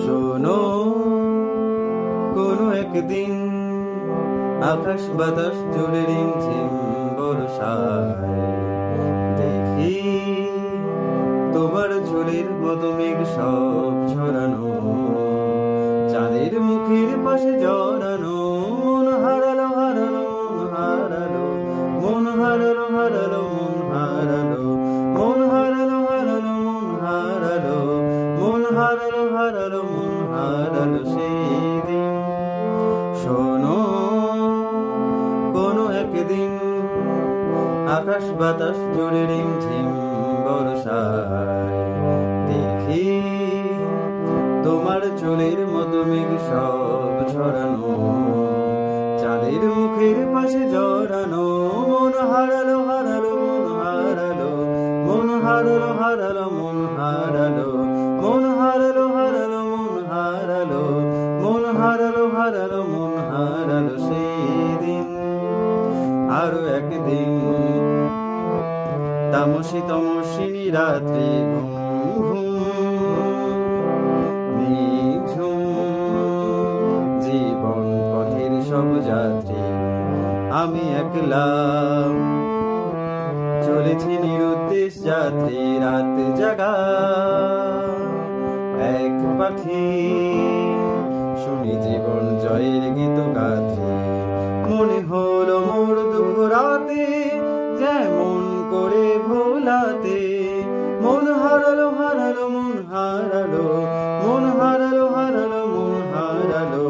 শোনো, কোনো একদিন আকাশ বাতাস জুড়ে রিমঝিম বর্ষায় দেখি তোমার ঝুলির মতো মেঘ সব ছড়ানো, চাঁদের মুখের পাশে জড়ানো। মন হারালো হারালো মন হারালো, মন হারালো হারালো মন হারালো, মন হারালো হারালো মন হারালো, মন হারালো হারালো মন হারালো সেই দিন। শোনো, কোনো একদিন আকাশ বাতাস জুড়ে রিমঝিম বর্ষায় দেখি তোমার চুলের মতো মেঘ সব ছড়ানো, চাঁদের মুখের পাশে জড়ানো। মন হারালো হারালো মন হারালো, মন হারালো হারালো মন হারালো, মন হারালো হারালো মন হারালো, মন হারালো হারালো মন হারালো সেই দিন। আরো একদিন তামসী তমসিনী রাত্রি ঘুম ঘুম জীবন পথের সব যাত্রী, আমি একলা চলেছি নিরুদ্দেশ যাত্রী। রাত জাগা এক পাখি, শুনি জীবন জয়ের গীত গাথি। মনে হলো মোর দুঃখ রাতে যেমন করে ভোলাতে। মন হারালো হারালো মন হারালো, মন হারালো হারালো মন হারালো,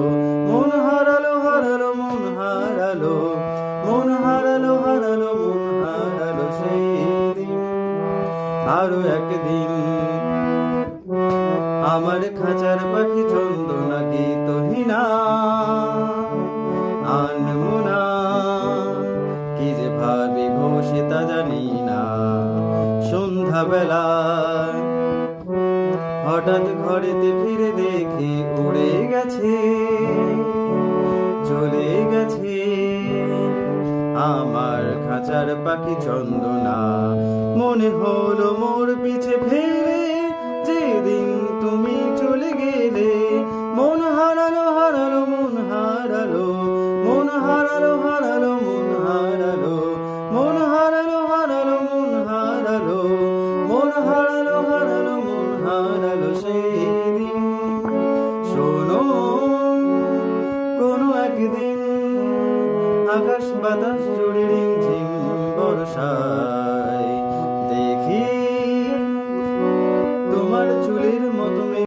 মন হারালো হারালো মন হারালো, মন হারালো হারালো মন হারালো সেই দিন। আরো একদিন আমার খাঁচার পাখি চন্দনা গীতহীনা আনমনা, কি যে ভাবিব সেটা জানি না। সন্ধ্যা বেলায় হঠাৎ ঘরেতে ফিরে দেখি উড়ে গেছে চলে গেছে আমার খাঁচার পাখি চন্দনা। মনে হলো মোর পিছে ফেলে যেদিন